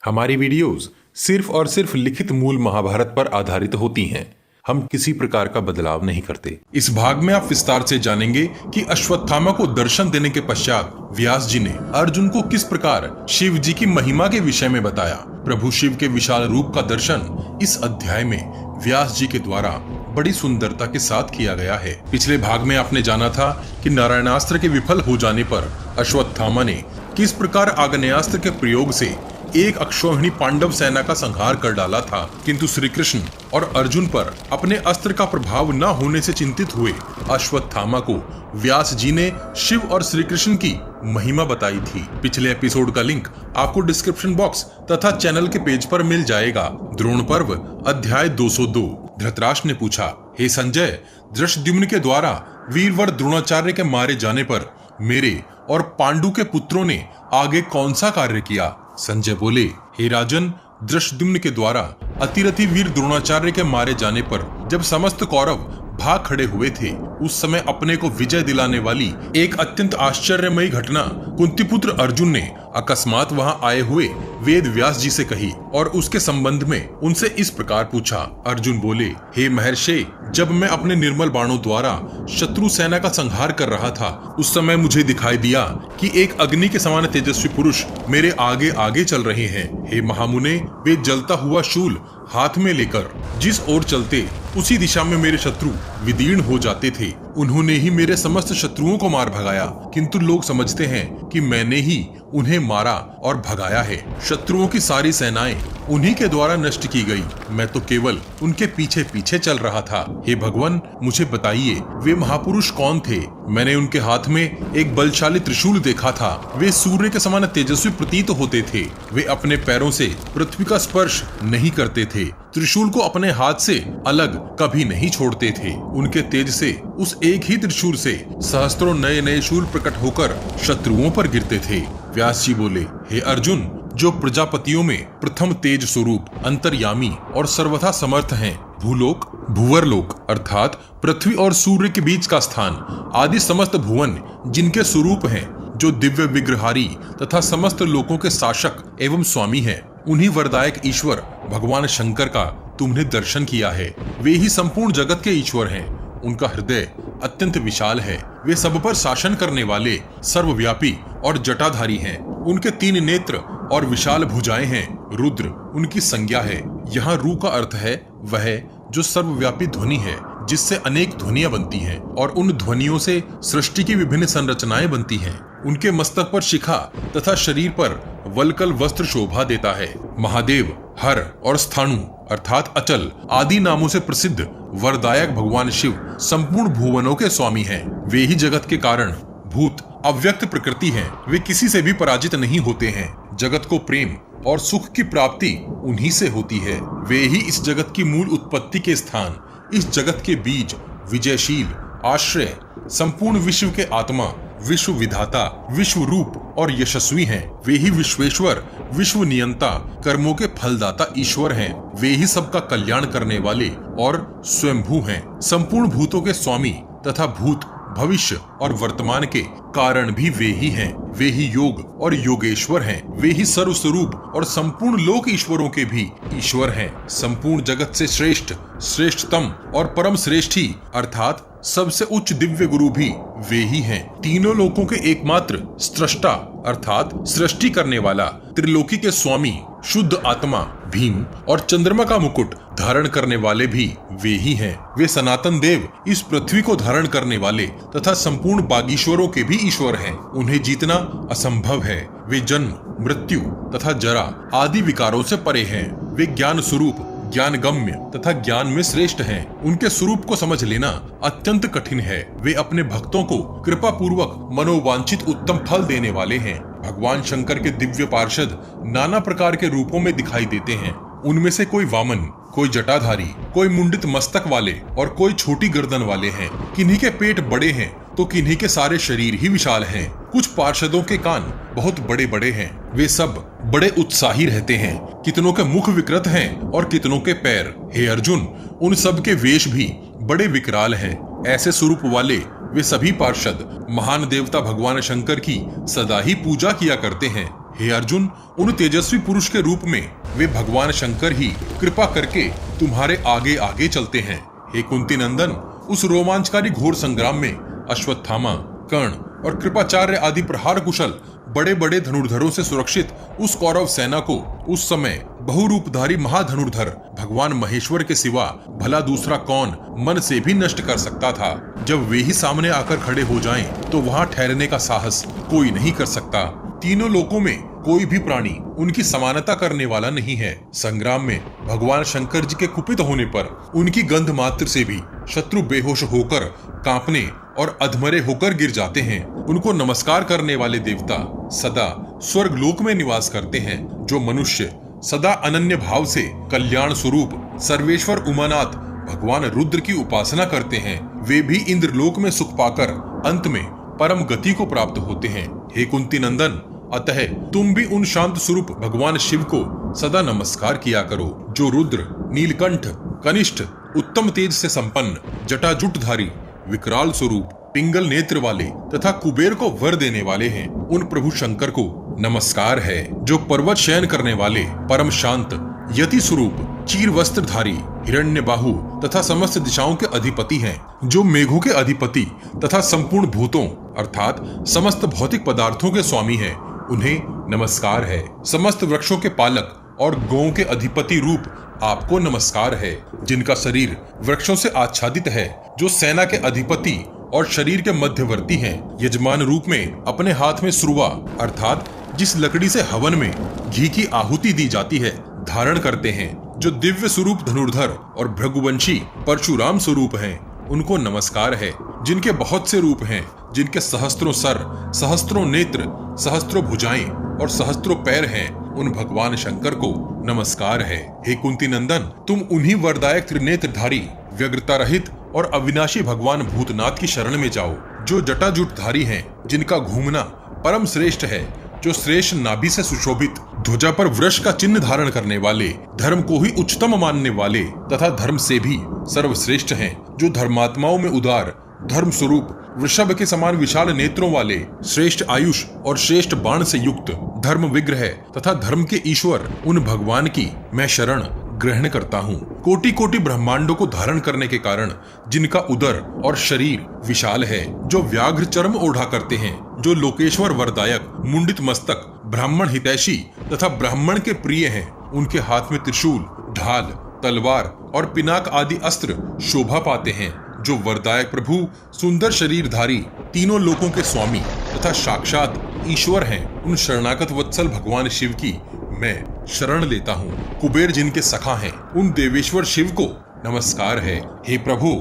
हमारी वीडियोस सिर्फ और सिर्फ लिखित मूल महाभारत पर आधारित होती हैं। हम किसी प्रकार का बदलाव नहीं करते। इस भाग में आप विस्तार से जानेंगे कि अश्वत्थामा को दर्शन देने के पश्चात व्यास जी ने अर्जुन को किस प्रकार शिव जी की महिमा के विषय में बताया। प्रभु शिव के विशाल रूप का दर्शन इस अध्याय में व्यास जी के द्वारा बड़ी सुंदरता के साथ किया गया है। पिछले भाग में आपने जाना था कि नारायणास्त्र के विफल हो जाने पर अश्वत्थामा ने किस प्रकार आग्नेयास्त्र के प्रयोग से एक अक्षौहिणी पांडव सेना का संहार कर डाला था, किंतु श्री कृष्ण और अर्जुन पर अपने अस्त्र का प्रभाव न होने से चिंतित हुए अश्वत्थामा को व्यास जी ने शिव और श्री कृष्ण की महिमा बताई थी। पिछले एपिसोड का लिंक आपको डिस्क्रिप्शन बॉक्स तथा चैनल के पेज पर मिल जाएगा। द्रोण पर्व अध्याय 202। धृतराष्ट्र ने पूछा, हे संजय, धृष्टद्युम्न के द्वारा वीरवर द्रोणाचार्य के मारे जाने पर मेरे और पांडु के पुत्रों ने आगे कौन सा कार्य किया? संजय बोले, हे राजन, धृष्टद्युम्न के द्वारा अतिरथि वीर द्रोणाचार्य के मारे जाने पर जब समस्त कौरव भाग खड़े हुए थे, उस समय अपने को विजय दिलाने वाली एक अत्यंत आश्चर्यमयी घटना कुंतीपुत्र अर्जुन ने अकस्मात वहां आए हुए वेद व्यास जी से कही और उसके संबंध में उनसे इस प्रकार पूछा। अर्जुन बोले, हे महर्षि, जब मैं अपने निर्मल बाणों द्वारा शत्रु सेना का संहार कर रहा था, उस समय मुझे दिखाई दिया कि एक अग्नि के समान तेजस्वी पुरुष मेरे आगे आगे चल रहे हैं। हे महामुने, वे जलता हुआ शूल हाथ में लेकर जिस ओर चलते उसी दिशा में मेरे शत्रु विदीर्ण हो जाते थे। उन्होंने ही मेरे समस्त शत्रुओं को मार भगाया, किंतु लोग समझते हैं कि मैंने ही उन्हें मारा और भगाया है। शत्रुओं की सारी सेनाएं उन्हीं के द्वारा नष्ट की गई, मैं तो केवल उनके पीछे पीछे चल रहा था। हे भगवान, मुझे बताइए, वे महापुरुष कौन थे? मैंने उनके हाथ में एक बलशाली त्रिशूल देखा था। वे सूर्य के समान तेजस्वी प्रतीत होते थे। वे अपने पैरों से पृथ्वी का स्पर्श नहीं करते थे, त्रिशूल को अपने हाथ से अलग कभी नहीं छोड़ते थे। उनके तेज से उस एक ही त्रिशूल से सहस्त्रों नए नए शूल प्रकट होकर शत्रुओं पर गिरते थे। व्यास जी बोले, हे अर्जुन, जो प्रजापतियों में प्रथम तेज स्वरूप, अंतर्यामी और सर्वथा समर्थ हैं, भूलोक, भूवरलोक अर्थात पृथ्वी और सूर्य के बीच का स्थान आदि समस्त भुवन जिनके स्वरूप हैं, जो दिव्य विग्रहारी तथा समस्त लोकों के शासक एवं स्वामी हैं, उन्हीं वरदायक ईश्वर भगवान शंकर का तुमने दर्शन किया है। वे ही संपूर्ण जगत के ईश्वर हैं। उनका हृदय अत्यंत विशाल है। वे सब पर शासन करने वाले सर्वव्यापी और जटाधारी हैं। उनके 3 नेत्र और विशाल भुजाएं हैं। रुद्र उनकी संज्ञा है। यहाँ रू का अर्थ है वह जो सर्वव्यापी ध्वनि है, जिससे अनेक ध्वनियां बनती हैं और उन ध्वनियों से सृष्टि की विभिन्न संरचनाएं बनती हैं। उनके मस्तक पर शिखा तथा शरीर पर वलकल वस्त्र शोभा देता है। महादेव, हर और स्थाणु अर्थात अचल आदि नामों से प्रसिद्ध वरदायक भगवान शिव संपूर्ण भुवनों के स्वामी हैं। वे ही जगत के कारण भूत अव्यक्त प्रकृति हैं। वे किसी से भी पराजित नहीं होते हैं। जगत को प्रेम और सुख की प्राप्ति उन्हीं से होती है। वे ही इस जगत की मूल उत्पत्ति के स्थान, इस जगत के बीज, विजयशील, आश्रय, संपूर्ण विश्व के आत्मा, विश्व विधाता, विश्व रूप और यशस्वी हैं। वे ही विश्वेश्वर, विश्व नियंता, कर्मों के फलदाता ईश्वर हैं। वे ही सबका कल्याण करने वाले और स्वयंभू हैं। संपूर्ण भूतों के स्वामी तथा भूत, भविष्य और वर्तमान के कारण भी वे ही हैं। वे ही योग और योगेश्वर हैं। वे ही सर्वस्वरूप और संपूर्ण लोक ईश्वरों के भी ईश्वर हैं। संपूर्ण जगत से श्रेष्ठ, श्रेष्ठतम और परम श्रेष्ठी अर्थात सबसे उच्च दिव्य गुरु भी वे ही हैं। तीनों लोकों के एकमात्र सृष्टा अर्थात सृष्टि करने वाला, त्रिलोकी के स्वामी, शुद्ध आत्मा भीम और चंद्रमा का मुकुट धारण करने वाले भी वे ही हैं। वे सनातन देव, इस पृथ्वी को धारण करने वाले तथा संपूर्ण बागीश्वरों के भी ईश्वर हैं। उन्हें जीतना असंभव है। वे जन्म, मृत्यु तथा जरा आदि विकारों से परे हैं। वे ज्ञान स्वरूप, ज्ञान गम्य तथा ज्ञान में श्रेष्ठ हैं। उनके स्वरूप को समझ लेना अत्यंत कठिन है। वे अपने भक्तों को कृपा पूर्वक मनोवांछित उत्तम फल देने वाले हैं। भगवान शंकर के दिव्य पार्षद नाना प्रकार के रूपों में दिखाई देते हैं। उनमें से कोई वामन, कोई जटाधारी, कोई मुंडित मस्तक वाले और कोई छोटी गर्दन वाले हैं। किन्हीं के पेट बड़े हैं तो किन्हीं के सारे शरीर ही विशाल हैं। कुछ पार्षदों के कान बहुत बड़े बड़े हैं। वे सब बड़े उत्साही रहते हैं। कितनों के मुख विकृत हैं और कितनों के पैर। हे अर्जुन, उन सब के वेश भी बड़े विकराल हैं। ऐसे स्वरूप वाले वे सभी पार्षद महान देवता भगवान शंकर की सदा ही पूजा किया करते हैं। हे अर्जुन, उन तेजस्वी पुरुष के रूप में वे भगवान शंकर ही कृपा करके तुम्हारे आगे आगे चलते हैं। हे कुंती नंदन, उस रोमांचकारी घोर संग्राम में अश्वत्थामा, कर्ण और कृपाचार्य आदि प्रहार कुशल बड़े बड़े धनुर्धरों से सुरक्षित उस कौरव सेना को उस समय बहुरूपधारी महाधनुर्धर भगवान महेश्वर के सिवा भला दूसरा कौन मन से भी नष्ट कर सकता था। जब वे ही सामने आकर खड़े हो जाएं, तो वहां ठहरने का साहस कोई नहीं कर सकता। तीनों लोकों में कोई भी प्राणी उनकी समानता करने वाला नहीं है। संग्राम में भगवान शंकर जी के कुपित होने पर उनकी गंध मात्र से भी शत्रु बेहोश होकर कांपने और अधमरे होकर गिर जाते हैं। उनको नमस्कार करने वाले देवता सदा स्वर्ग लोक में निवास करते हैं। जो मनुष्य सदा अनन्य भाव से कल्याण स्वरूप सर्वेश्वर उमानाथ भगवान रुद्र की उपासना करते हैं, वे भी इंद्रलोक में सुख पाकर अंत में परम गति को प्राप्त होते हैं। हे कुंती नंदन, अतः तुम भी उन शांत स्वरूप भगवान शिव को सदा नमस्कार किया करो, जो रुद्र, नीलकंठ, कनिष्ठ, उत्तम तेज से संपन्न, जटाजुटधारी, विकराल स्वरूप, पिंगल नेत्र वाले तथा कुबेर को वर देने वाले हैं। उन प्रभु शंकर को नमस्कार है, जो पर्वत शयन करने वाले, परम शांत, यति स्वरूप, चीर वस्त्रधारी, हिरण्यबाहु तथा समस्त दिशाओं के अधिपति हैं, जो मेघों के अधिपति तथा संपूर्ण भूतों अर्थात समस्त भौतिक पदार्थों के स्वामी हैं। उन्हें नमस्कार है। समस्त वृक्षों के पालक और गौओं के अधिपति रूप आपको नमस्कार है, जिनका शरीर वृक्षों से आच्छादित है, जो सेना के अधिपति और शरीर के मध्यवर्ती हैं। यजमान रूप में अपने हाथ में सुरुवा अर्थात जिस लकड़ी से हवन में घी की आहुति दी जाती है धारण करते हैं, जो दिव्य स्वरूप धनुर्धर और भृगुवंशी परशुराम स्वरूप हैं। उनको नमस्कार है, जिनके बहुत से रूप हैं, जिनके सहस्त्रों सर, सहस्त्रों नेत्र, सहस्त्रों भुजाएं और सहस्त्रों पैर हैं। उन भगवान शंकर को नमस्कार है। हे कुंती नंदन, तुम उन्हीं वरदायक त्रिनेत्रधारी, व्यग्रता रहित और अविनाशी भगवान भूतनाथ की शरण में जाओ, जो जटाजुटधारी हैं, जिनका घूमना परम श्रेष्ठ है, जो श्रेष्ठ नाभि से सुशोभित, ध्वजा पर वृष का चिन्ह धारण करने वाले, धर्म को ही उच्चतम मानने वाले तथा धर्म से भी सर्वश्रेष्ठ हैं, जो धर्मात्माओं में उदार, धर्म स्वरूप, वृषभ के समान विशाल नेत्रों वाले, श्रेष्ठ आयुष और श्रेष्ठ बाण से युक्त, धर्म विग्रह तथा धर्म के ईश्वर, उन भगवान की मैं शरण ग्रहण करता हूँ। कोटि कोटि ब्रह्मांडों को धारण करने के कारण, जिनका उदर और शरीर विशाल है, जो व्याघ्र चर्म ओढ़ा करते हैं, जो लोकेश्वर वरदायक, मुंडित मस्तक, ब्राह्मण हितैषी तथा ब्राह्मण के प्रिय हैं, उनके हाथ में त्रिशूल, ढाल, तलवार और पिनाक आदि अस्त्र शोभा पाते हैं, जो वरदायक प्रभु, सुंदर शरीरधारी, तीनों लोकों के स्वामी तथा साक्षात ईश्वर हैं। उन शरणागत वत्सल भगवान शिव की मैं शरण लेता हूँ। कुबेर जिनके सखा हैं, उन देवेश्वर शिव को नमस्कार है। हे प्रभु,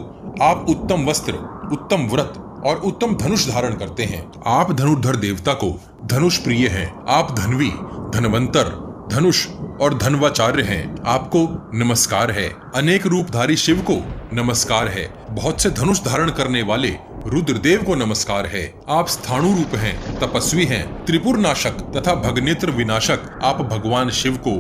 आप उत्तम वस्त्र, उत्तम व्रत और उत्तम धनुष धारण करते हैं। आप धनुर्धर देवता को धनुष प्रिय हैं। आप धनवी, धनवंतर, धनुष और धनवाचार्य हैं। आपको नमस्कार है। अनेक रूपधारी शिव को नमस्कार है। बहुत से धनुष धारण करने वाले रुद्रदेव को नमस्कार है। आप स्थाणु रूप हैं, तपस्वी हैं, त्रिपुर नाशक तथा भगनेत्र विनाशक आप भगवान शिव को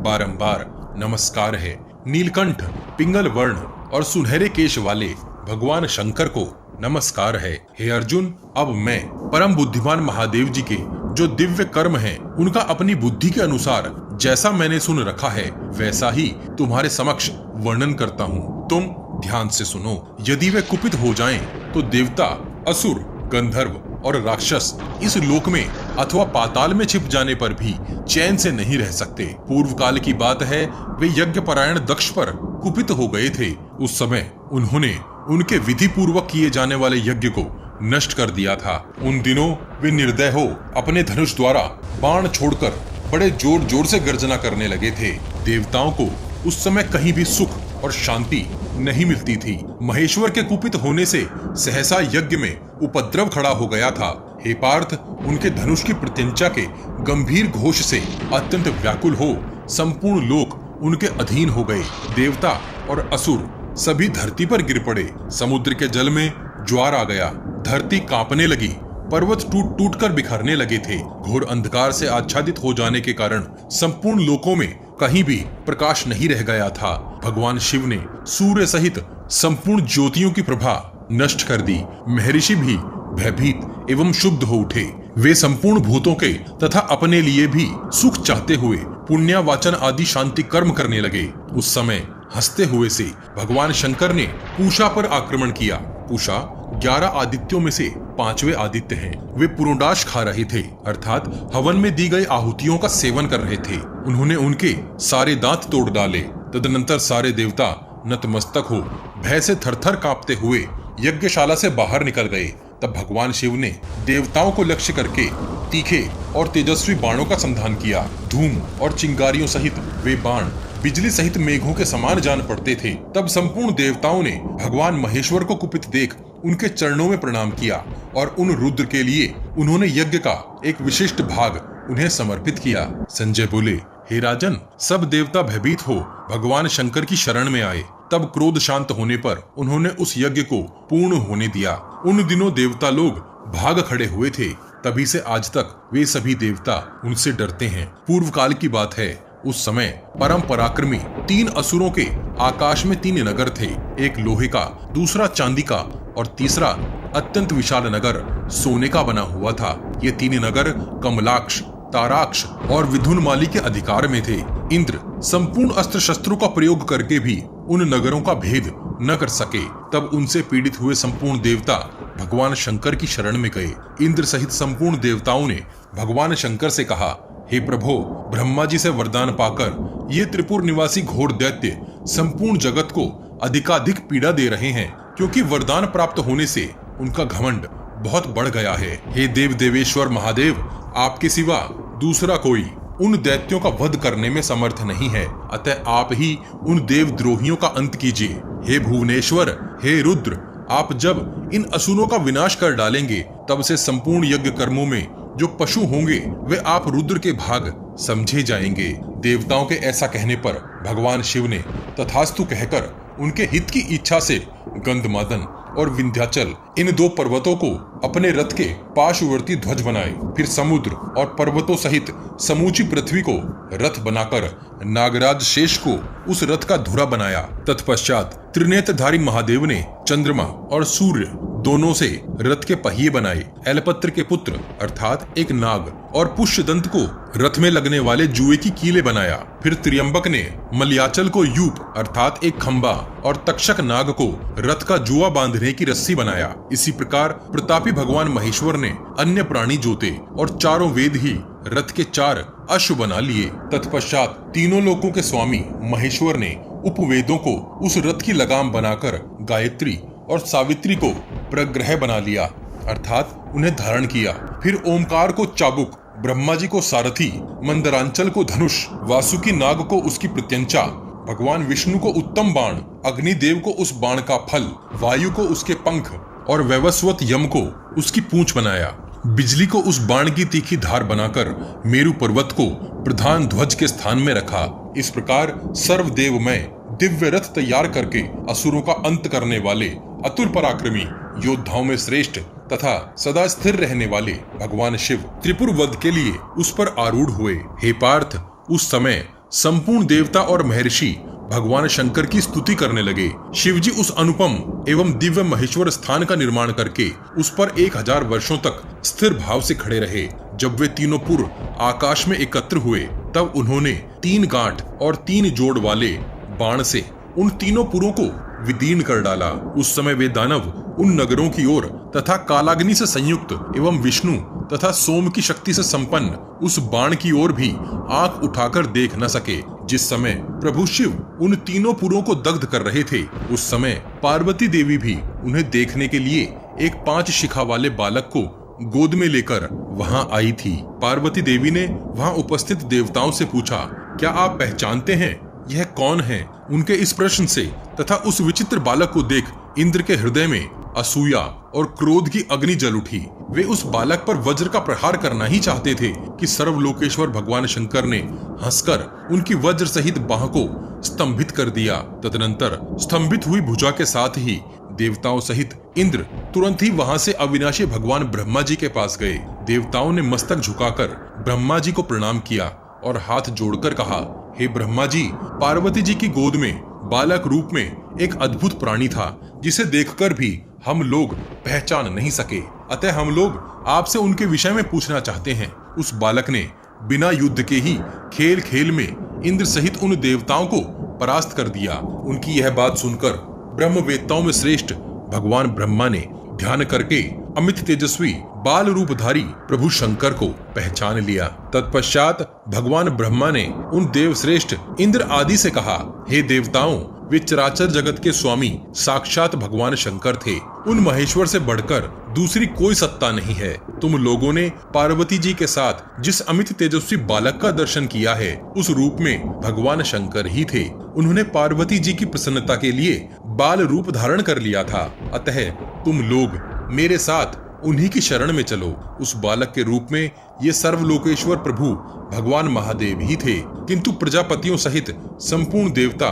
बारंबार नमस्कार है। नीलकंठ, पिंगल वर्ण और सुनहरे केश वाले भगवान शंकर को नमस्कार है। हे अर्जुन, अब मैं परम बुद्धिमान महादेव जी के जो दिव्य कर्म हैं, उनका अपनी बुद्धि के अनुसार जैसा मैंने सुन रखा है वैसा ही तुम्हारे समक्ष वर्णन करता हूँ। तुम ध्यान से सुनो। यदि वे कुपित हो जाएं, तो देवता, असुर, गंधर्व और राक्षस इस लोक में अथवा पाताल में छिप जाने पर भी चैन से नहीं रह सकते। पूर्व काल की बात है, वे यज्ञ परायण दक्ष पर कुपित हो गए थे। उस समय उन्होंने उनके विधि पूर्वक किए जाने वाले यज्ञ को नष्ट कर दिया था। उन दिनों वे निर्दय हो अपने धनुष द्वारा बाण छोड़कर बड़े जोर जोर से गर्जना करने लगे थे। देवताओं को उस समय कहीं भी सुख और शांति नहीं मिलती थी। महेश्वर के कुपित होने से सहसा यज्ञ में उपद्रव खड़ा हो गया था। हे पार्थ, उनके धनुष की प्रत्यंचा के गंभीर घोष से अत्यंत व्याकुल हो संपूर्ण लोक उनके अधीन हो गए। देवता और असुर सभी धरती पर गिर पड़े। समुद्र के जल में ज्वार आ गया। धरती कांपने लगी। पर्वत टूट टूट कर बिखरने लगे थे। घोर अंधकार से आच्छादित हो जाने के कारण संपूर्ण लोकों में कहीं भी प्रकाश नहीं रह गया था। भगवान शिव ने सूर्य सहित संपूर्ण ज्योतियों की प्रभा नष्ट कर दी। महर्षि भी भयभीत एवं शुद्ध हो उठे। वे संपूर्ण भूतों के तथा अपने लिए भी सुख चाहते हुए पुण्य वाचन आदि शांति कर्म करने लगे। उस समय हंसते हुए से भगवान शंकर ने पूषा पर आक्रमण किया। पूषा 11 आदित्यों में से 5वें आदित्य हैं। वे पुरोडाश खा रहे थे, अर्थात हवन में दी गई आहुतियों का सेवन कर रहे थे। उन्होंने उनके सारे दांत तोड़ डाले। तदनंतर सारे देवता नतमस्तक हो भय से थरथर कांपते हुए यज्ञशाला से बाहर निकल गए। तब भगवान शिव ने देवताओं को लक्ष्य करके तीखे और तेजस्वी बाणों का संधान किया। धूम और चिंगारियों सहित वे बाण बिजली सहित मेघों के समान जान पड़ते थे। तब संपूर्ण देवताओं ने भगवान महेश्वर को कुपित देख उनके चरणों में प्रणाम किया और उन रुद्र के लिए उन्होंने यज्ञ का एक विशिष्ट भाग उन्हें समर्पित किया। संजय बोले, हे राजन, सब देवता भयभीत हो भगवान शंकर की शरण में आए। तब क्रोध शांत होने पर उन्होंने उस यज्ञ को पूर्ण होने दिया। उन दिनों देवता लोग भाग खड़े हुए थे, तभी से आज तक वे सभी देवता उनसे डरते हैं। पूर्व काल की बात है, उस समय परम पराक्रमी 3 असुरों के आकाश में 3 नगर थे। एक लोहे का, दूसरा चांदी का और तीसरा अत्यंत विशाल नगर सोने का बना हुआ था। ये 3 नगर कमलाक्ष, ताराक्ष और विधुनमाली के अधिकार में थे। इंद्र संपूर्ण अस्त्र शस्त्रों का प्रयोग करके भी उन नगरों का भेद न कर सके। तब उनसे पीड़ित हुए संपूर्ण देवता भगवान शंकर की शरण में गए। इंद्र सहित संपूर्ण देवताओं ने भगवान शंकर से कहा, हे प्रभो, ब्रह्मा जी से वरदान पाकर ये त्रिपुर निवासी घोर दैत्य संपूर्ण जगत को अधिकाधिक पीड़ा दे रहे हैं, क्योंकि वरदान प्राप्त होने से उनका घमंड बहुत बढ़ गया है। हे देव देवेश्वर महादेव, आपके सिवा दूसरा कोई उन दैत्यों का वध करने में समर्थ नहीं है, अतः आप ही उन देवद्रोहियों का अंत कीजिए। हे भुवनेश्वर, हे रुद्र, आप जब इन असुरों का विनाश कर डालेंगे, तब से संपूर्ण यज्ञ कर्मों में जो पशु होंगे वे आप रुद्र के भाग समझे जाएंगे। देवताओं के ऐसा कहने पर भगवान शिव ने तथास्तु कहकर उनके हित की इच्छा से गंधमादन और विंध्याचल इन 2 पर्वतों को अपने रथ के पार्श्ववर्ती ध्वज बनाए। फिर समुद्र और पर्वतों सहित समूची पृथ्वी को रथ बनाकर नागराज शेष को उस रथ का धुरा बनाया। तत्पश्चात त्रिनेत्रधारी महादेव ने चंद्रमा और सूर्य दोनों से रथ के पहिए बनाए। एलपत्र के पुत्र अर्थात एक नाग और पुष्यदंत को रथ में लगने वाले जुए की कीले बनाया। फिर त्र्यंबक ने मलयाचल को यूप अर्थात एक खंबा और तक्षक नाग को रथ का जुआ बांधने की रस्सी बनाया। इसी प्रकार प्रतापी भगवान महेश्वर ने अन्य प्राणी जोते और चारों वेद ही रथ के 4 अश्व बना लिए। तत्पश्चात तीनों लोकों के स्वामी महेश्वर ने उपवेदों को उस रथ की लगाम बनाकर गायत्री और सावित्री को प्रग्रह बना लिया, अर्थात उन्हें धारण किया। फिर ओमकार को चाबुक, ब्रह्मा जी को सारथी, मंदरांचल को धनुष, वासुकी नाग को उसकी प्रत्यंचा, भगवान विष्णु को उत्तम बाण, अग्निदेव को उस बाण का फल, वायु को उसके पंख और वैवस्वत यम को उसकी पूंछ बनाया। बिजली को उस बाण की तीखी धार बनाकर मेरु पर्वत को प्रधान ध्वज के स्थान में रखा। इस प्रकार सर्वदेवमय दिव्य रथ तैयार करके असुरों का अंत करने वाले अतुल पराक्रमी योद्धाओं में श्रेष्ठ तथा सदा स्थिर रहने वाले भगवान शिव त्रिपुर वध के लिए उस पर आरूढ़ हुए। हे पार्थ, उस समय संपूर्ण देवता और महर्षि भगवान शंकर की स्तुति करने लगे। शिवजी उस अनुपम एवं दिव्य महेश्वर स्थान का निर्माण करके उस पर 1000 वर्षों तक स्थिर भाव से खड़े रहे। जब वे तीनों पुर आकाश में एकत्र हुए, तब उन्होंने 3 गांठ और 3 जोड़ वाले बाण से उन तीनों पुरों को विदीर्ण कर डाला। उस समय वे दानव उन नगरों की ओर तथा कालाग्नि से संयुक्त एवं विष्णु तथा सोम की शक्ति से संपन्न उस बाण की ओर भी आंख उठाकर देख न सके। जिस समय प्रभु शिव उन तीनों पुरों को दग्ध कर रहे थे, उस समय पार्वती देवी भी उन्हें देखने के लिए एक 5 शिखा वाले बालक को गोद में लेकर वहां आई थी। पार्वती देवी ने वहां उपस्थित देवताओं से पूछा, क्या आप पहचानते हैं यह कौन है? उनके इस प्रश्न से तथा उस विचित्र बालक को देख इंद्र के हृदय में असूया और क्रोध की अग्नि जल उठी। वे उस बालक पर वज्र का प्रहार करना ही चाहते थे कि सर्वलोकेश्वर भगवान शंकर ने हंसकर उनकी वज्र सहित बाह को स्तंभित कर दिया। तदनंतर स्तंभित हुई भुजा के साथ ही देवताओं सहित इंद्र तुरंत ही वहां से अविनाशी भगवान ब्रह्मा जी के पास गए। देवताओं ने मस्तक झुकाकर ब्रह्मा जी को प्रणाम किया और हाथ जोड़कर कहा, हे ब्रह्मा जी, पार्वती जी की गोद में बालक रूप में एक अद्भुत प्राणी था, जिसे देखकर भी हम लोग पहचान नहीं सके, अतः हम लोग आपसे उनके विषय में पूछना चाहते हैं। उस बालक ने बिना युद्ध के ही खेल खेल में इंद्र सहित उन देवताओं को परास्त कर दिया। उनकी यह बात सुनकर ब्रह्मवेत्ताओं में श्रेष्ठ भगवान ब्रह्मा ने ध्यान करके अमित तेजस्वी बाल रूपधारी प्रभु शंकर को पहचान लिया। तत्पश्चात भगवान ब्रह्मा ने उन देवश्रेष्ठ इंद्र आदि से कहा, हे देवताओं, वे चराचर जगत के स्वामी साक्षात भगवान शंकर थे। उन महेश्वर से बढ़कर दूसरी कोई सत्ता नहीं है। तुम लोगों ने पार्वती जी के साथ जिस अमित तेजस्वी बालक का दर्शन किया है, उस रूप में भगवान शंकर ही थे। उन्होंने पार्वती जी की प्रसन्नता के लिए बाल रूप धारण कर लिया था। अतः तुम लोग मेरे साथ उन्हीं की शरण में चलो। उस बालक के रूप में ये सर्वलोकेश्वर प्रभु भगवान महादेव ही थे, किंतु प्रजापतियों सहित संपूर्ण देवता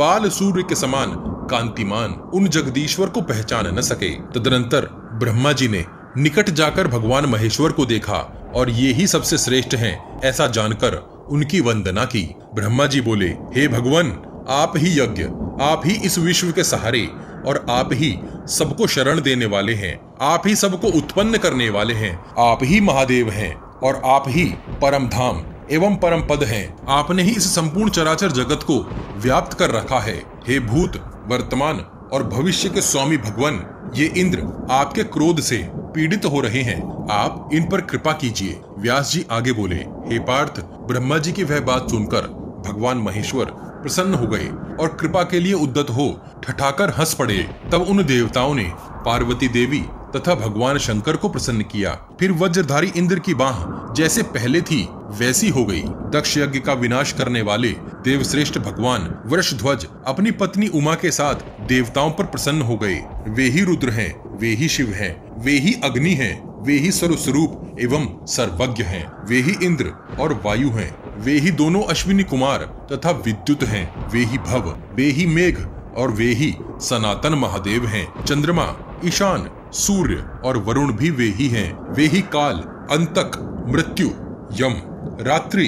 बाल सूर्य के समान कांतिमान उन जगदीश्वर को पहचान न सके। तदनंतर ब्रह्मा जी ने निकट जाकर भगवान महेश्वर को देखा और ये ही सबसे श्रेष्ठ हैं, ऐसा जानकर उनकी वंदना की। ब्रह्मा जी बोले, हे भगवान, आप ही यज्ञ, आप ही इस विश्व के सहारे और आप ही सबको शरण देने वाले हैं। आप ही सबको उत्पन्न करने वाले हैं। आप ही महादेव हैं और आप ही परम धाम एवं परम पद हैं। आपने ही इस संपूर्ण चराचर जगत को व्याप्त कर रखा है। हे भूत, वर्तमान और भविष्य के स्वामी भगवान, ये इंद्र आपके क्रोध से पीड़ित हो रहे हैं, आप इन पर कृपा कीजिए। व्यास जी आगे बोले, हे पार्थ, ब्रह्मा जी की वह बात सुनकर भगवान महेश्वर प्रसन्न हो गए और कृपा के लिए उद्यत हो ठठाकर हंस पड़े। तब उन देवताओं ने पार्वती देवी तथा भगवान शंकर को प्रसन्न किया। फिर वज्रधारी इंद्र की बाह जैसे पहले थी वैसी हो गई। दक्ष यज्ञ का विनाश करने वाले देवश्रेष्ठ भगवान वृषध्वज अपनी पत्नी उमा के साथ देवताओं पर प्रसन्न हो गए। वे ही रुद्र हैं, वे ही शिव हैं, वे ही अग्नि हैं, वे ही सर्वस्वरूप एवं सर्वज्ञ हैं, वे ही इंद्र और वायु हैं, वे ही दोनों अश्विनी कुमार तथा विद्युत हैं, वे ही भव, वे ही मेघ और वे ही सनातन महादेव हैं। चंद्रमा, ईशान, सूर्य और वरुण भी वे ही हैं। वे ही काल, अंतक, मृत्यु, यम, रात्रि,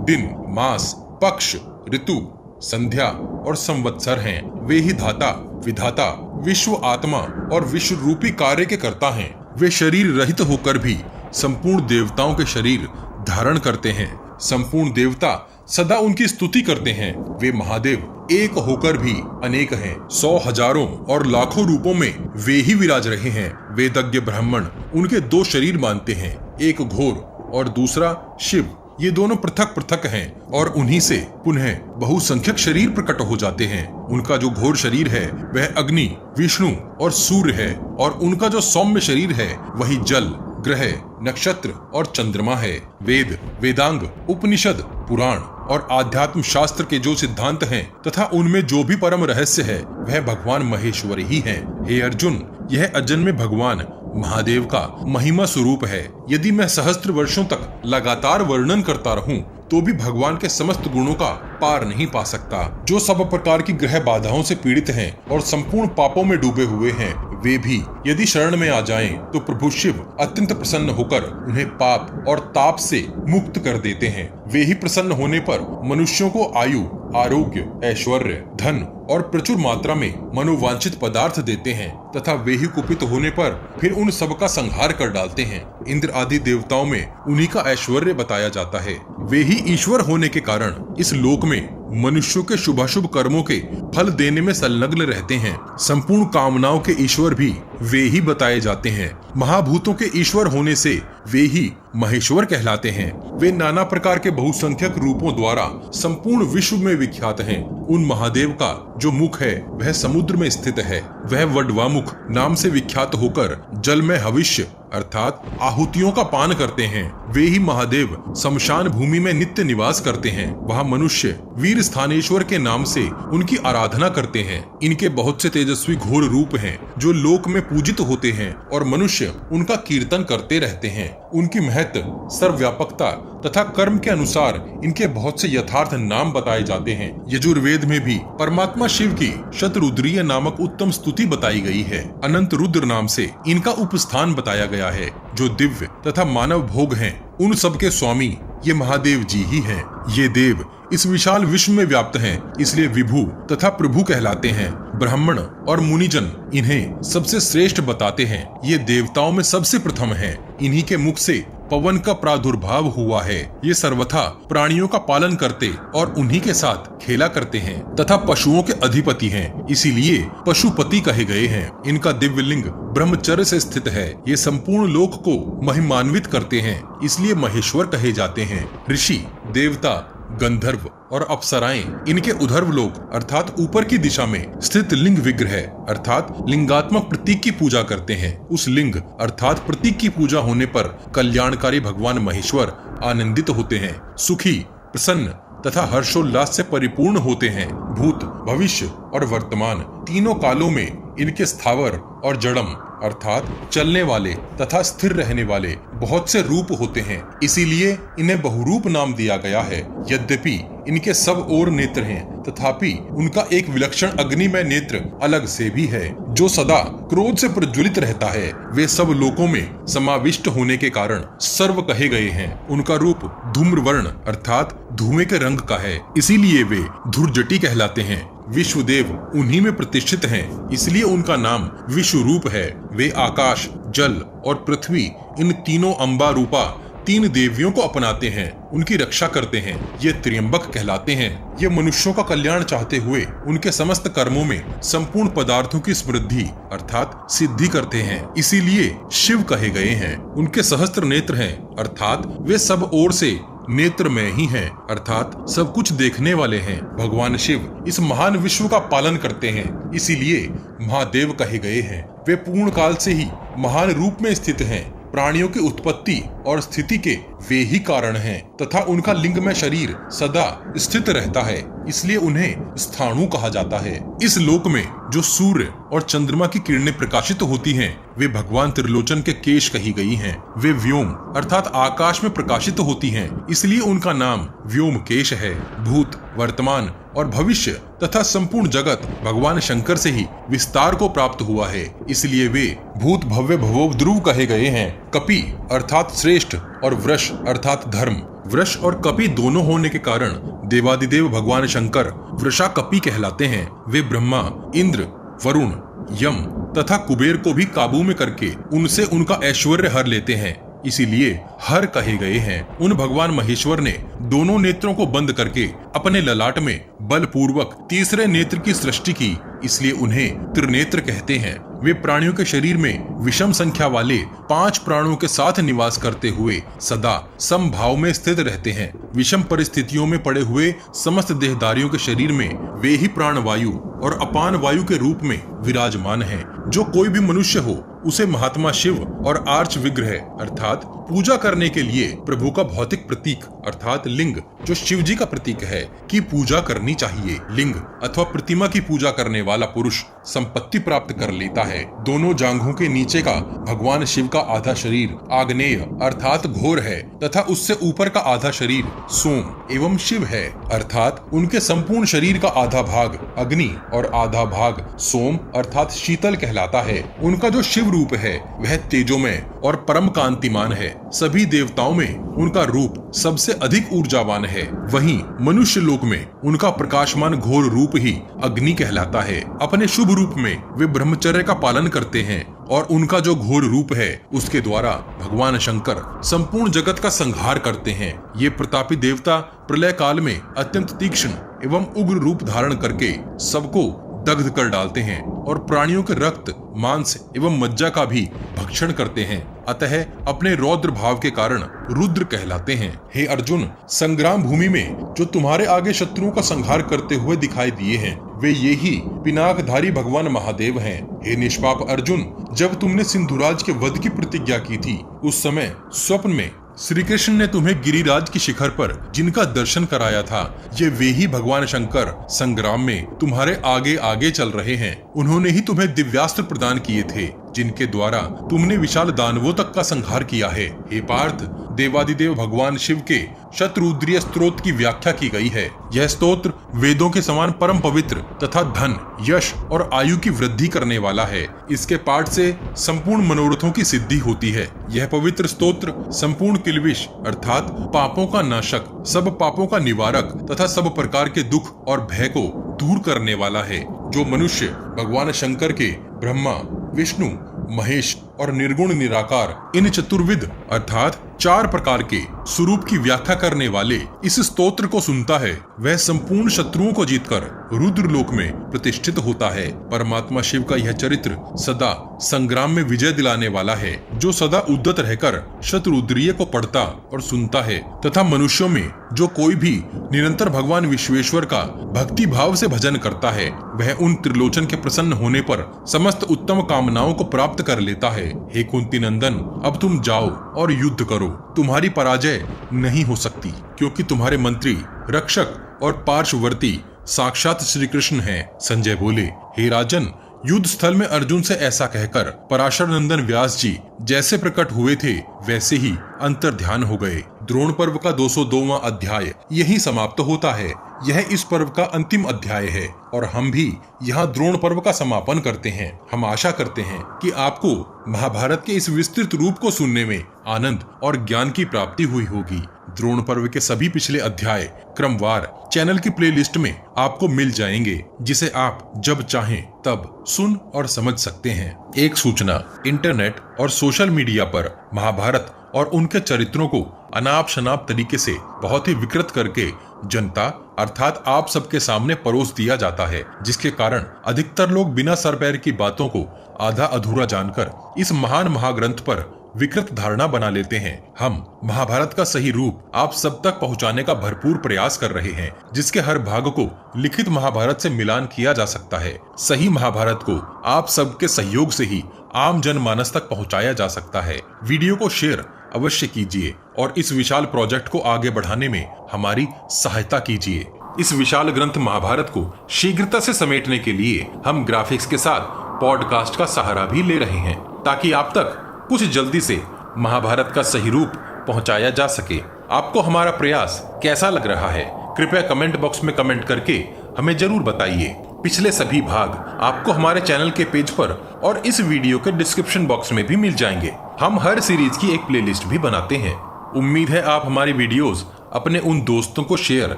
दिन, मास, पक्ष, ऋतु, संध्या और संवत्सर हैं। वे ही धाता, विधाता, विश्व आत्मा और विश्व रूपी कार्य के कर्ता हैं। वे शरीर रहित होकर भी संपूर्ण देवताओं के शरीर धारण करते हैं। संपूर्ण देवता सदा उनकी स्तुति करते हैं। वे महादेव एक होकर भी अनेक हैं। 100 हजारों और लाखों रूपों में वे ही विराज रहे हैं। वेदज्ञ ब्राह्मण उनके 2 शरीर मानते हैं, एक घोर और दूसरा शिव। ये दोनों पृथक पृथक हैं और उन्हीं से पुनः बहुसंख्यक शरीर प्रकट हो जाते हैं। उनका जो घोर शरीर है वह अग्नि, विष्णु और सूर्य है और उनका जो सौम्य शरीर है वही जल, ग्रह, नक्षत्र और चंद्रमा है। वेद, वेदांग, उपनिषद, पुराण और आध्यात्म शास्त्र के जो सिद्धांत हैं तथा उनमें जो भी परम रहस्य है वह भगवान महेश्वर ही हैं। हे अर्जुन, यह अजन्मे भगवान महादेव का महिमा स्वरूप है। यदि मैं सहस्त्र वर्षों तक लगातार वर्णन करता रहूं तो भी भगवान के समस्त गुणों का पार नहीं पा सकता। जो सब प्रकार की ग्रह बाधाओं से पीड़ित हैं और संपूर्ण पापों में डूबे हुए हैं, वे भी यदि शरण में आ जाएं तो प्रभु शिव अत्यंत प्रसन्न होकर उन्हें पाप और ताप से मुक्त कर देते हैं। वे ही प्रसन्न होने पर मनुष्यों को आयु, आरोग्य, ऐश्वर्य, धन और प्रचुर मात्रा में मनोवांछित पदार्थ देते हैं तथा वे ही कुपित होने पर फिर उन सब का संहार कर डालते हैं। इंद्र आदि देवताओं में उन्हीं का ऐश्वर्य बताया जाता है। वे ही ईश्वर होने के कारण इस लोक में मनुष्यों के शुभाशुभ कर्मों के फल देने में संलग्न रहते हैं। संपूर्ण कामनाओं के ईश्वर भी वे ही बताए जाते हैं। महाभूतों के ईश्वर होने से वे ही महेश्वर कहलाते हैं। वे नाना प्रकार के बहुसंख्यक रूपों द्वारा संपूर्ण विश्व में विख्यात हैं। उन महादेव का जो मुख है वह समुद्र में स्थित है। वह वडवामुख नाम से विख्यात होकर जल में हविष्य अर्थात आहुतियों का पान करते हैं। वे ही महादेव शमशान भूमि में नित्य निवास करते हैं। वहाँ मनुष्य वीर स्थानेश्वर के नाम से उनकी आराधना करते हैं। इनके बहुत से तेजस्वी घोर रूप हैं जो लोक में पूजित होते हैं और मनुष्य उनका कीर्तन करते रहते हैं। उनकी महत्व, सर्वव्यापकता तथा कर्म के अनुसार इनके बहुत से यथार्थ नाम बताए जाते हैं। यजुर्वेद में भी परमात्मा शिव की शतरुद्रीय नामक उत्तम स्तुति बताई गई है। अनंत रुद्र नाम से इनका उपस्थान बताया गया है। जो दिव्य तथा मानव भोग हैं, उन सब के स्वामी ये महादेव जी ही हैं। ये देव इस विशाल विश्व में व्याप्त हैं, इसलिए विभु तथा प्रभु कहलाते हैं। ब्राह्मण और मुनिजन इन्हें सबसे श्रेष्ठ बताते हैं। ये देवताओं में सबसे प्रथम हैं। इन्हीं के मुख से पवन का प्रादुर्भाव हुआ है। ये सर्वथा प्राणियों का पालन करते और उन्हीं के साथ खेला करते हैं तथा पशुओं के अधिपति हैं, इसीलिए पशुपति कहे गए हैं। इनका दिव्य लिंग ब्रह्मचर्य से स्थित है। ये संपूर्ण लोक को महिमान्वित करते हैं, इसलिए महेश्वर कहे जाते हैं। ऋषि, देवता, गंधर्व और अप्सराएं इनके उधर्व लोक अर्थात ऊपर की दिशा में स्थित लिंग विग्रह अर्थात लिंगात्मक प्रतीक की पूजा करते हैं। उस लिंग अर्थात प्रतीक की पूजा होने पर कल्याणकारी भगवान महेश्वर आनंदित होते हैं, सुखी, प्रसन्न तथा हर्षोल्लास से परिपूर्ण होते हैं। भूत, भविष्य और वर्तमान तीनों कालों में इनके स्थावर और जड़म अर्थात चलने वाले तथा स्थिर रहने वाले बहुत से रूप होते हैं, इसीलिए इन्हें बहुरूप नाम दिया गया है। यद्यपि इनके सब ओर नेत्र हैं, तथापि उनका एक विलक्षण अग्निमय नेत्र अलग से भी है, जो सदा क्रोध से प्रज्वलित रहता है। वे सब लोकों में समाविष्ट होने के कारण सर्व कहे गए हैं। उनका रूप धूम्रवर्ण अर्थात धुएं के रंग का है, इसीलिए वे धुर्जटी कहलाते हैं। विश्वदेव उन्हीं में प्रतिष्ठित हैं, इसलिए उनका नाम विश्वरूप है। वे आकाश, जल और पृथ्वी इन तीनों अम्बा रूपा तीन देवियों को अपनाते हैं, उनकी रक्षा करते हैं। ये त्र्यंबक कहलाते हैं। ये मनुष्यों का कल्याण चाहते हुए उनके समस्त कर्मों में संपूर्ण पदार्थों की समृद्धि अर्थात सिद्धि करते हैं, इसीलिए शिव कहे गए हैं। उनके सहस्त्र नेत्र हैं अर्थात वे सब ओर से नेत्र में ही हैं अर्थात सब कुछ देखने वाले हैं। भगवान शिव इस महान विश्व का पालन करते हैं, इसीलिए महादेव कहे गए हैं। वे पूर्ण काल से ही महान रूप में स्थित हैं। प्राणियों की उत्पत्ति और स्थिति के वे ही कारण हैं तथा उनका लिंग में शरीर सदा स्थित रहता है, इसलिए उन्हें स्थाणु कहा जाता है। इस लोक में जो सूर्य और चंद्रमा की किरणें प्रकाशित होती हैं, वे भगवान त्रिलोचन के केश कही गई हैं। वे व्योम अर्थात आकाश में प्रकाशित होती हैं, इसलिए उनका नाम व्योमकेश है। भूत, वर्तमान और भविष्य तथा संपूर्ण जगत भगवान शंकर से ही विस्तार को प्राप्त हुआ है, इसलिए वे भूत, भव्य, भवो, ध्रुव कहे गए हैं। कपि अर्थात श्रेष्ठ और वृष अर्थात धर्म। वृष और कपि दोनों होने के कारण देवादिदेव भगवान शंकर वृषा कपि कहलाते हैं। वे ब्रह्मा, इंद्र, वरुण, यम तथा कुबेर को भी काबू में करके उनसे उनका ऐश्वर्य हर लेते हैं, इसीलिए हर कहे गए हैं। उन भगवान महेश्वर ने दोनों नेत्रों को बंद करके अपने ललाट में बलपूर्वक तीसरे नेत्र की सृष्टि की, इसलिए उन्हें त्रिनेत्र कहते हैं। वे प्राणियों के शरीर में विषम संख्या वाले 5 प्राणों के साथ निवास करते हुए सदा समभाव में स्थित रहते हैं। विषम परिस्थितियों में पड़े हुए समस्त देहधारियों के शरीर में वे ही प्राण वायु और अपान वायु के रूप में विराजमान हैं। जो कोई भी मनुष्य हो उसे महात्मा शिव और आर्च विग्रह अर्थात पूजा करने के लिए प्रभु का भौतिक प्रतीक अर्थात लिंग जो शिव जी का प्रतीक है की पूजा करनी चाहिए। लिंग अथवा प्रतिमा की पूजा करने वाला पुरुष संपत्ति प्राप्त कर लेता है। दोनों जांघों के नीचे का भगवान शिव का आधा शरीर आग्नेय अर्थात घोर है तथा उससे ऊपर का आधा शरीर सोम एवं शिव है अर्थात उनके संपूर्ण शरीर का आधा भाग अग्नि और आधा भाग सोम अर्थात शीतल कहलाता है। उनका जो शिव रूप है वह तेजोमय और परम कांतिमान है। सभी देवताओं में उनका रूप सबसे अधिक ऊर्जावान है। वहीं मनुष्य लोक में उनका प्रकाशमान घोर रूप ही अग्नि कहलाता है। अपने शुभ रूप में वे ब्रह्मचर्य का पालन करते हैं और उनका जो घोर रूप है उसके द्वारा भगवान शंकर संपूर्ण जगत का संहार करते हैं। ये प्रतापी देवता प्रलय काल में अत्यंत तीक्ष्ण एवं उग्र रूप धारण करके सबको दग्ध कर डालते हैं और प्राणियों के रक्त, मांस एवं मज्जा का भी भक्षण करते हैं। अतः अपने रौद्र भाव के कारण रुद्र कहलाते हैं। हे अर्जुन, संग्राम भूमि में जो तुम्हारे आगे शत्रुओं का संहार करते हुए दिखाई दिए हैं वे ये ही पिनाकधारी भगवान महादेव हैं। हे निष्पाप अर्जुन, जब तुमने सिंधुराज के वध की प्रतिज्ञा की थी उस समय स्वप्न में श्री कृष्ण ने तुम्हें गिरिराज की शिखर पर जिनका दर्शन कराया था ये वे ही भगवान शंकर संग्राम में तुम्हारे आगे आगे चल रहे हैं। उन्होंने ही तुम्हें दिव्यास्त्र प्रदान किए थे जिनके द्वारा तुमने विशाल दानवों तक का संहार किया है। हे पार्थ, देवादिदेव भगवान शिव के शतरुद्रीय स्तोत्र की व्याख्या की गई है। यह स्तोत्र वेदों के समान परम पवित्र तथा धन, यश और आयु की वृद्धि करने वाला है। इसके पाठ से संपूर्ण मनोरथों की सिद्धि होती है। यह पवित्र स्तोत्र संपूर्ण किल्बिष अर्थात पापों का नाशक, सब पापों का निवारक तथा सब प्रकार के दुख और भय को दूर करने वाला है। जो मनुष्य भगवान शंकर के ब्रह्मा, विष्णु, महेश और निर्गुण निराकार इन चतुर्विद अर्थात 4 प्रकार के स्वरूप की व्याख्या करने वाले इस स्तोत्र को सुनता है, वह संपूर्ण शत्रुओं को जीतकर रुद्र लोक में प्रतिष्ठित होता है। परमात्मा शिव का यह चरित्र सदा संग्राम में विजय दिलाने वाला है, जो सदा उद्यत रहकर शतरुद्रीय को पढ़ता और सुनता है तथा मनुष्यों में जो कोई भी निरंतर भगवान विश्वेश्वर का भक्ति भाव से भजन करता है, वह उन त्रिलोचन के प्रसन्न होने पर समस्त उत्तम कामनाओं को प्राप्त कर लेता है। हे कुंती नंदन, अब तुम जाओ और युद्ध करो। तुम्हारी पराजय नहीं हो सकती, क्योंकि तुम्हारे मंत्री, रक्षक और पार्श्ववर्ती साक्षात श्री कृष्ण हैं। संजय बोले, हे राजन, युद्ध स्थल में अर्जुन से ऐसा कहकर पराशर नंदन व्यास जी जैसे प्रकट हुए थे वैसे ही अंतर्ध्यान हो गए। द्रोण पर्व का 202वां अध्याय यही समाप्त होता है। यह इस पर्व का अंतिम अध्याय है और हम भी यहाँ द्रोण पर्व का समापन करते हैं। हम आशा करते हैं कि आपको महाभारत के इस विस्तृत रूप को सुनने में आनंद और ज्ञान की प्राप्ति हुई होगी। द्रोण पर्व के सभी पिछले अध्याय क्रमवार चैनल की प्लेलिस्ट में आपको मिल जाएंगे, जिसे आप जब चाहें तब सुन और समझ सकते हैं। एक सूचना, इंटरनेट और सोशल मीडिया पर महाभारत और उनके चरित्रों को अनाप शनाप तरीके से बहुत ही विकृत करके जनता अर्थात आप सबके सामने परोस दिया जाता है, जिसके कारण अधिकतर लोग बिना सर पैर की बातों को आधा अधूरा जानकर इस महान महाग्रंथ पर विकृत धारणा बना लेते हैं। हम महाभारत का सही रूप आप सब तक पहुंचाने का भरपूर प्रयास कर रहे हैं, जिसके हर भाग को लिखित महाभारत से मिलान किया जा सकता है। सही महाभारत को आप सबके सहयोग से ही आम जनमानस तक पहुंचाया जा सकता है। वीडियो को शेयर अवश्य कीजिए और इस विशाल प्रोजेक्ट को आगे बढ़ाने में हमारी सहायता कीजिए। इस विशाल ग्रंथ महाभारत को शीघ्रता से समेटने के लिए हम ग्राफिक्स के साथ पॉडकास्ट का सहारा भी ले रहे हैं, ताकि आप तक कुछ जल्दी से महाभारत का सही रूप पहुंचाया जा सके। आपको हमारा प्रयास कैसा लग रहा है, कृपया कमेंट बॉक्स में कमेंट करके हमें जरूर बताइए। पिछले सभी भाग आपको हमारे चैनल के पेज पर और इस वीडियो के डिस्क्रिप्शन बॉक्स में भी मिल जाएंगे। हम हर सीरीज की एक प्लेलिस्ट भी बनाते हैं। उम्मीद है आप हमारी वीडियोस अपने उन दोस्तों को शेयर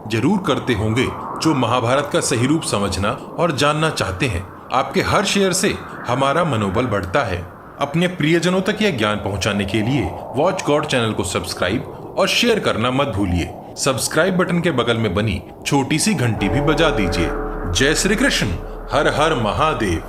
जरूर करते होंगे जो महाभारत का सही रूप समझना और जानना चाहते हैं। आपके हर शेयर से हमारा मनोबल बढ़ता है। अपने प्रियजनों तक यह ज्ञान पहुंचाने के लिए वॉच गॉड चैनल को सब्सक्राइब और शेयर करना मत भूलिए। सब्सक्राइब बटन के बगल में बनी छोटी सी घंटी भी बजा दीजिए। जय श्री कृष्ण, हर हर महादेव।